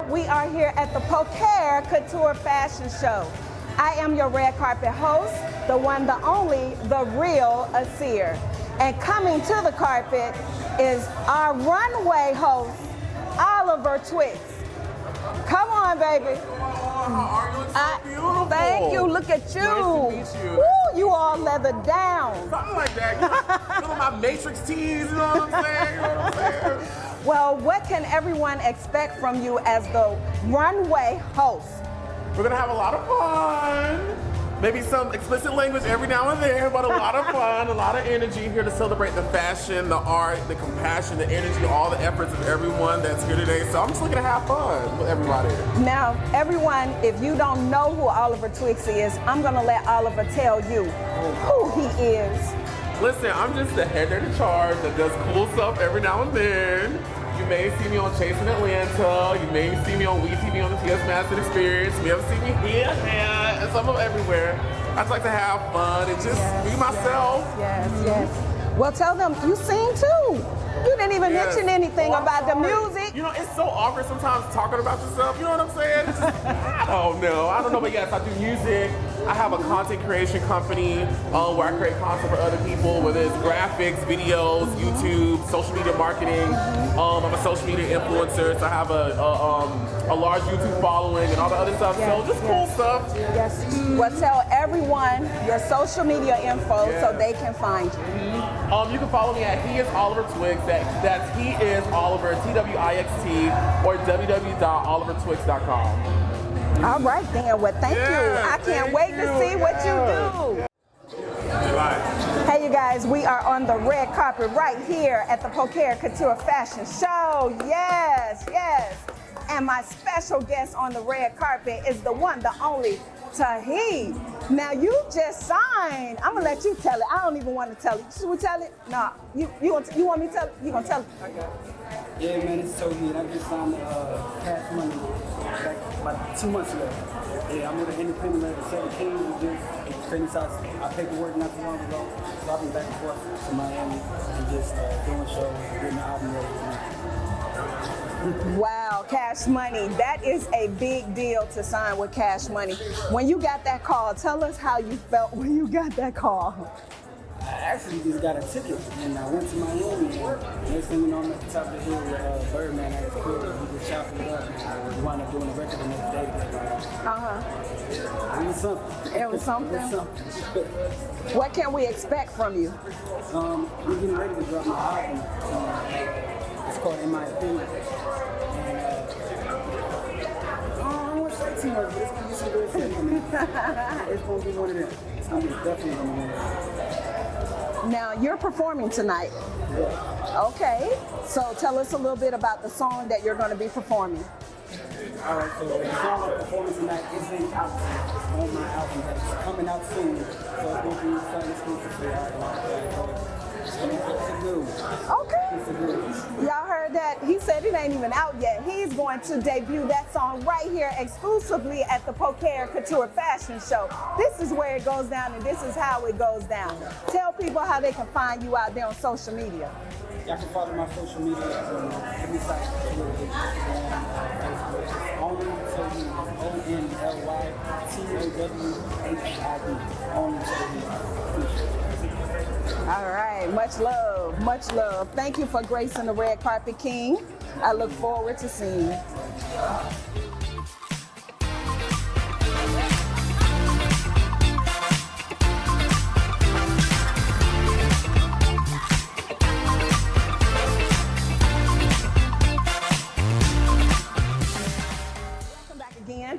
We are here at the Pulchr Couture Fashion Show. I am your red carpet host, the one, the only, the real Asir. And coming to the carpet is our runway host, Oliver Twix. Come on, baby. How are you? It's so beautiful. Thank you. Look at you. Nice to meet you. Woo, you all leathered down. Something like that. You know my Matrix tees, you know what I'm saying? You know what I'm saying? Well, what can everyone expect from you as the runway host? We're gonna have a lot of fun. Maybe some explicit language every now and then, but a lot of fun, a lot of energy here to celebrate the fashion, the art, the compassion, the energy, all the efforts of everyone that's here today. So I'm just looking to have fun with everybody. Now, everyone, if you don't know who Oliver Twix is, I'm gonna let Oliver tell you who he is. Listen, I'm just the head in charge that does cool stuff every now and then. You may see me on Chasing Atlanta. You may see me on WeTV on the TS Master Experience. You may have seen me here, there, and some of everywhere. I just like to have fun and just be myself. Yes. Well, tell them you sing too. You didn't even mention anything about the music. You know, it's so awkward sometimes talking about yourself. You know what I'm saying? It's just, I don't know, but yes, I do music. I have a content creation company where I create content for other people, whether it's graphics, videos, YouTube, social media marketing. I'm a social media influencer, so I have a large YouTube following and all the other stuff. So just cool stuff. Yes. Well, tell everyone your social media info so they can find you. You can follow me at He Is Oliver Twix. That's He Is Oliver, TWIXT, or www.olivertwix.com. All right, then. Well, thank you. I can't wait to see what you do. Hey, you guys, we are on the red carpet right here at the Pulchr Couture Fashion Show. Yes. And my special guest on the red carpet is the one, the only, Tahid. Now, you just signed. I'm going to let you tell it. I don't even want to tell it. Should we tell it? No. You want me to tell it? You going to tell it? Okay. Yeah, man, it's Tahid. I just signed Cash Money back about 2 months ago. Yeah, I'm with an independent label, 7 Kings. We just finished our paperwork not too long ago. So I've been back and forth to Miami and just doing shows, getting the album ready. Wow, Cash Money. That is a big deal to sign with Cash Money. When you got that call, tell us how you felt when you got that call. I actually just got a ticket and I went to Miami. And next thing you know, I'm at the top of the hill with Birdman at his crib. We just chopped it up and we wound up doing the record the next day together. It was something. It was something? It was something. What can we expect from you? We're getting ready to drop my album. It's called In My Opinion. I don't want to say too much, but it's going to be some good shit for me. It's going to be one of them. It's going to be definitely one of them. Now, you're performing tonight. Yeah. Okay. So tell us a little bit about the song that you're going to be performing. All right, so the song I'm performing tonight isn't out. It's on my album. It's coming out soon. So it's going to be something exclusive for y'all. It's a good one. Okay. It's a good one. Y'all heard that? He said it ain't even out yet. He's going to debut that song right here exclusively at the Pulchr Couture Fashion Show. This is where it goes down and this is how it goes down. Tell people how they can find you out there on social media. Y'all can follow my social media on every site. Only Tahid. ONLYTOWHID. Only Tahid. All right, much love, much love. Thank you for gracing the red carpet, King. I look forward to seeing you.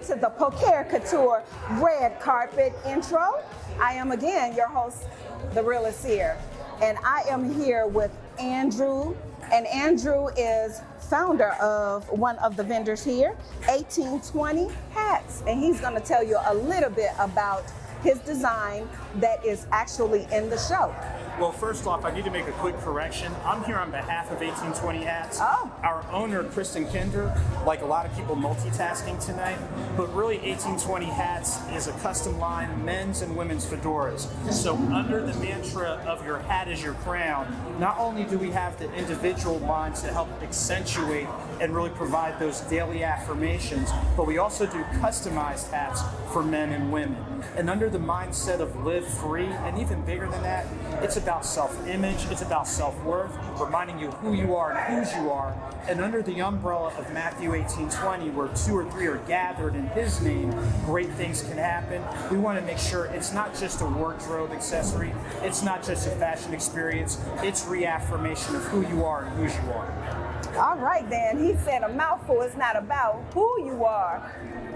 To the Pulchr Couture red carpet intro. I am again your host, the real Asir, and I am here with Andrew, and Andrew is founder of one of the vendors here, 1820 Hats, and he's going to tell you a little bit about his design that is actually in the show. Well, first off, I need to make a quick correction. I'm here on behalf of 1820 Hats. Oh. Our owner, Kristen Kinder, like a lot of people multitasking tonight, but really 1820 Hats is a custom line men's and women's fedoras. So under the mantra of your hat is your crown, not only do we have the individual lines to help accentuate and really provide those daily affirmations, but we also do customized hats for men and women. And under the mindset of live free, and even bigger than that, it's about self-image, it's about self-worth, reminding you who you are and whose you are. And under the umbrella of Matthew 18:20, where 2 or 3 are gathered in his name, great things can happen. We want to make sure it's not just a wardrobe accessory, it's not just a fashion experience, it's reaffirmation of who you are and whose you are. All right, then. He said a mouthful is not about who you are,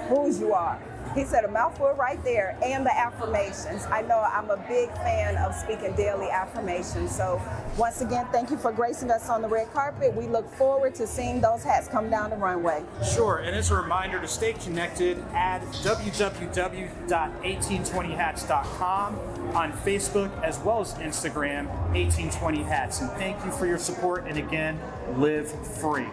whose you are. He said a mouthful right there, and the affirmations. I know I'm a big fan of speaking daily affirmations. So once again, thank you for gracing us on the red carpet. We look forward to seeing those hats come down the runway. Sure, and as a reminder to stay connected, add www.1820hats.com on Facebook as well as Instagram, 1820 Hats. And thank you for your support, and again, live free.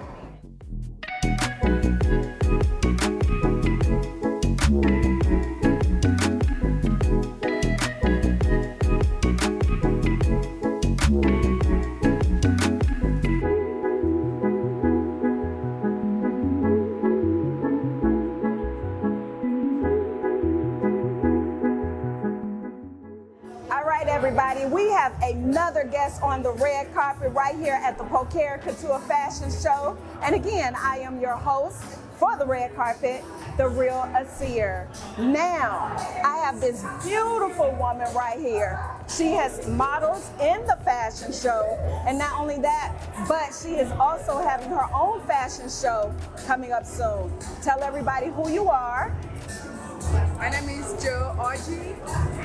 Everybody, we have another guest on the red carpet right here at the Pulchr Couture Fashion Show. And again, I am your host for the red carpet, the real Asir. Now, I have this beautiful woman right here. She has models in the fashion show, and not only that, but she is also having her own fashion show coming up soon. Tell everybody who you are. My name is Jo Orji.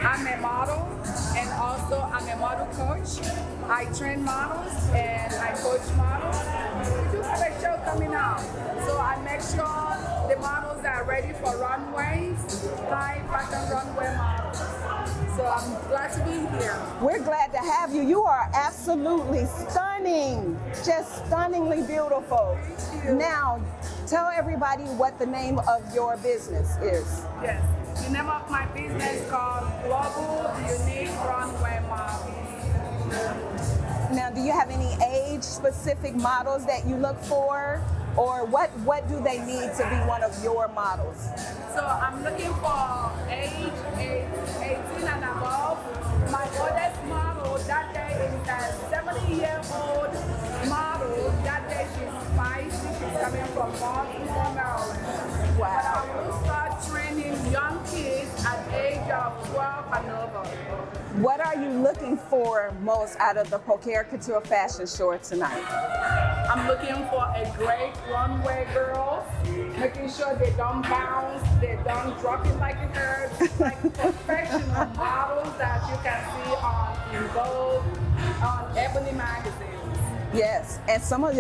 I'm a model, and also I'm a model coach. I train models and I coach models. We do have a show coming out, so I make sure the models are ready for runways, high fashion runway models. So I'm glad to be here. We're glad to have you. You are absolutely stunning, just stunningly beautiful. Thank you. Now, tell everybody what the name of your business is. Yes. The name of my business is called Global Unique Runway Models. Now, do you have any age-specific models that you look for? Or what do they need to be one of your models? So I'm looking for age 18 and above. My oldest model that day is a 70-year-old model. That day she's spicy. She's coming from Baltimore, Maryland. Wow. But I will start training young kids at the age of 12 and over. What are you looking for most out of the Pulchr Couture Fashion Show tonight? I'm looking for a great runway girl, making sure they don't bounce, they don't drop it like a herb, like professional models that you can see in Vogue, on Ebony magazines. Yes, and some of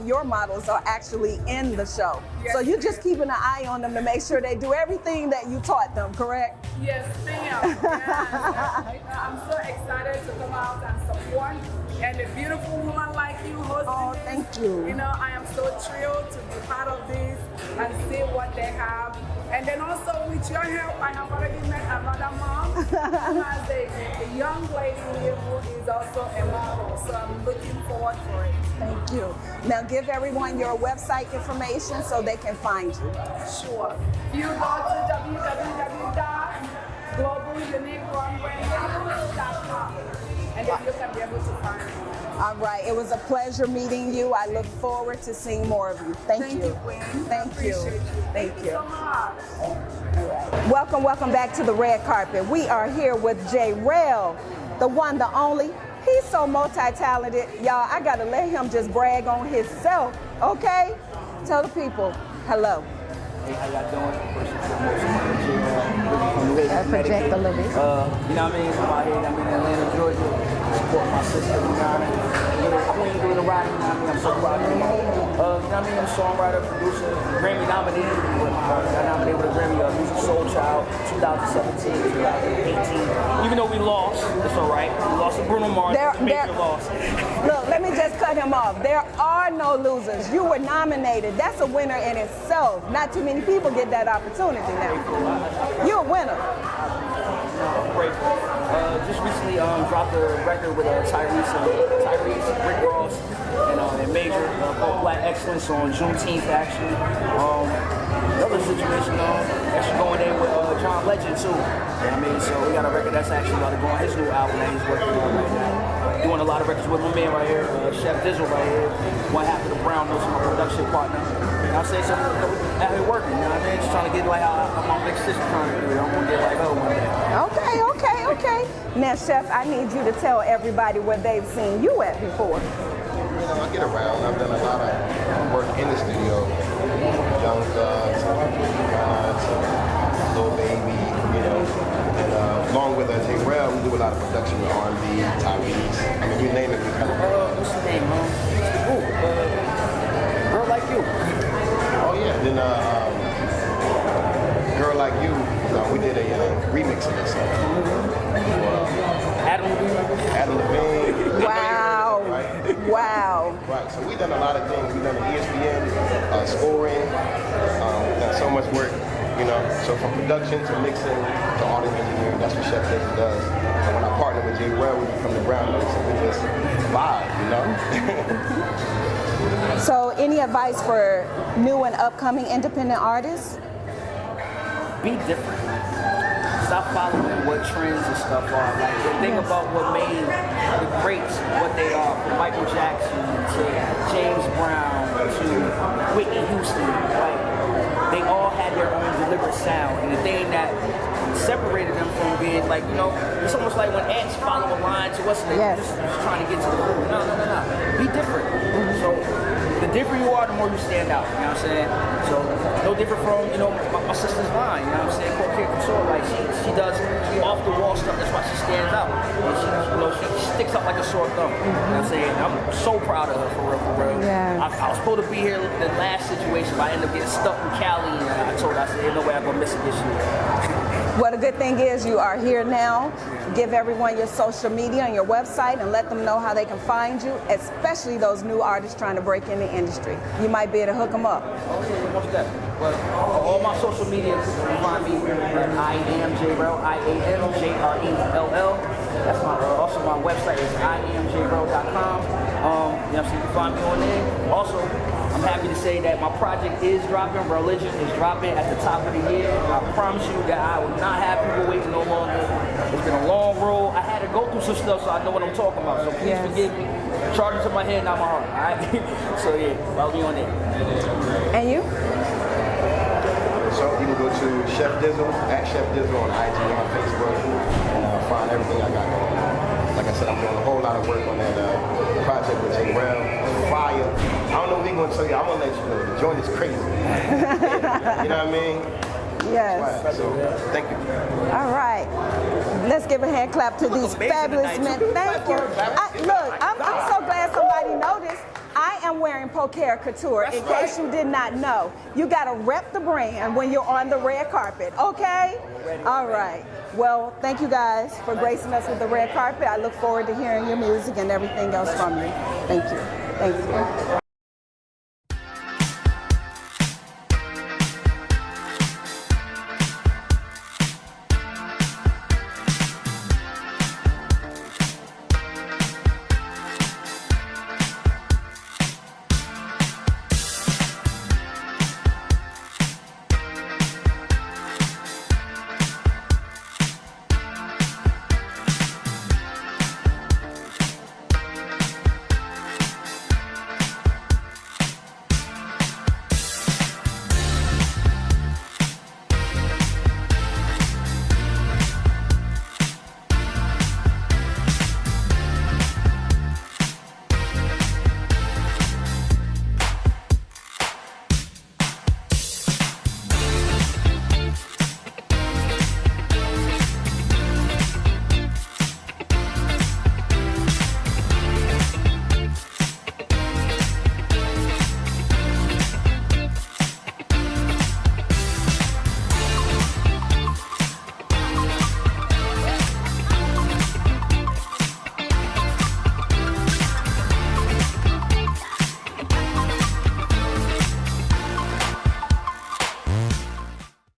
your models are actually in the show. Yes, So you just keeping an eye on them to make sure they do everything that you taught them, correct? Yes, ma'am. Yes. I'm so excited to come out and support, and a beautiful woman like you hosting Oh, this. thank you. You know, I am so thrilled to be part of this and see what they have. And then also with your help, I have already met another mom who has a young lady here who is also a model. So I'm looking forward for it. Thank you. Now give everyone your website information so they can find you. Sure. You go to www.globaluniquerunway.com and then you can be able to find me. All right, it was a pleasure meeting you. I look forward to seeing more of you. Thank you. Queen. Thank you. Appreciate you. Thank you. So much. All right. Welcome back to the red carpet. We are here with J-Rel, the one, the only. He's so multi-talented. Y'all, I gotta let him just brag on himself, okay? Tell the people, hello. Hey, how y'all doing? First and foremost, from Louisville, Project a little bit. You know what I mean? I'm out here, I'm in Atlanta, Georgia. Support my sister, you know what I mean? Queen doing the riding, you know what I mean? I'm so proud of you. you know what I mean? I'm a songwriter, producer, Grammy nominated. Got nominated with a Grammy Music Soul Child 2017, 2018. Even though we lost, it's all right. We lost to Bruno Mars. Major loss. Look, let me just cut him off. There are no losers. You were nominated. That's a winner in itself. Not too many people get that opportunity now. You're a winner. I'm grateful. Just recently dropped a record with Tyrese, Rick Ross, and Major, called Black Excellence on Juneteenth, actually. Another situation, actually going in with John Legend, too. You know what I mean? So we got a record that's actually about to go on his new album that he's working on right now. Doing a lot of records with my man right here, Chef Dizzle right here, one half of the Brown Notes, my production partner. And I'll say something, out here working, you know what I mean? Just trying to get like how my big sister trying to do it. I'm gonna get like her one day. Okay. Now, Chef, I need you to tell everybody where they've seen you at before. You know, I get around. I've done a lot of work in the studio. Young Thugs, Lil Baby, you know. And along with J. Rel, we do a lot of production with R&B, Tyrese. I mean, you name it, we kind of. What's the name, Girl Like You. Oh, yeah. Then Girl Like You, we did a remix of this song. Adam Levine. Wow. Right? Wow. Right, so we've done a lot of things. We've done the ESPN, scoring, we've done so much work, you know. So from production to mixing to audio engineering, that's what Chef Dizzle does. And when I partner with J. Rel, we become the Brown Notes, and we just vibe, you know. So, any advice for new and upcoming independent artists? Be different. Stop following what trends and stuff are. Like, think about what made the greats what they are. From Michael Jackson to James Brown to Whitney Houston. Like, they all had their own deliberate sound. And the thing that separated them from being like, you know, it's almost like when ants follow a line to us and they're just trying to get to the food. No. Be different. So the different you are, the more you stand out. You know what I'm saying? So no different from, you know, my sister's line. You know what I'm saying? Pulchr Couture, like she does off the wall stuff. That's why she stands out. And she, you know, she sticks out like a sore thumb. You know what I'm saying? I'm so proud of her for real. Yeah. I was supposed to be here the last situation, but I ended up getting stuck in Cali, and I told her, I said, ain't no way I'm gonna miss it this year. Well, the good thing is you are here now. Give everyone your social media and your website and let them know how they can find you, especially those new artists trying to break in the industry. You might be able to hook them up. What's that? Well, all my social media, you can find me at I am J-Rel, IAMJRELL. That's also my website is IamJrel.com. You know, so you can find me on there. Also, I'm happy to say that my project is dropping. Religion is dropping at the top of the year. I promise you that I will not have people waiting no longer. It's been a long road. I had to go through some stuff, so I know what I'm talking about. So please forgive me. Charge it to my head, not my heart. All right. So yeah, follow me on there. And you? So you can go to Chef Dizzle, at Chef Dizzle on IG and on Facebook, and find everything I got going on. Like I said, I'm doing a whole lot of work on that project with J. Rel. Fire. I don't know what we're going to tell you. I'm going to let you know. The joint is crazy. You know what I mean? Yes. Right. So, thank you. All right. Let's give a hand clap to these fabulous men. Thank you. I'm so glad somebody noticed. I am wearing Pulchr Couture, in case you did not know. You got to rep the brand when you're on the red carpet, okay? All right. Well, thank you guys for gracing us with the red carpet. I look forward to hearing your music and everything else from you. Thank you. Thank you.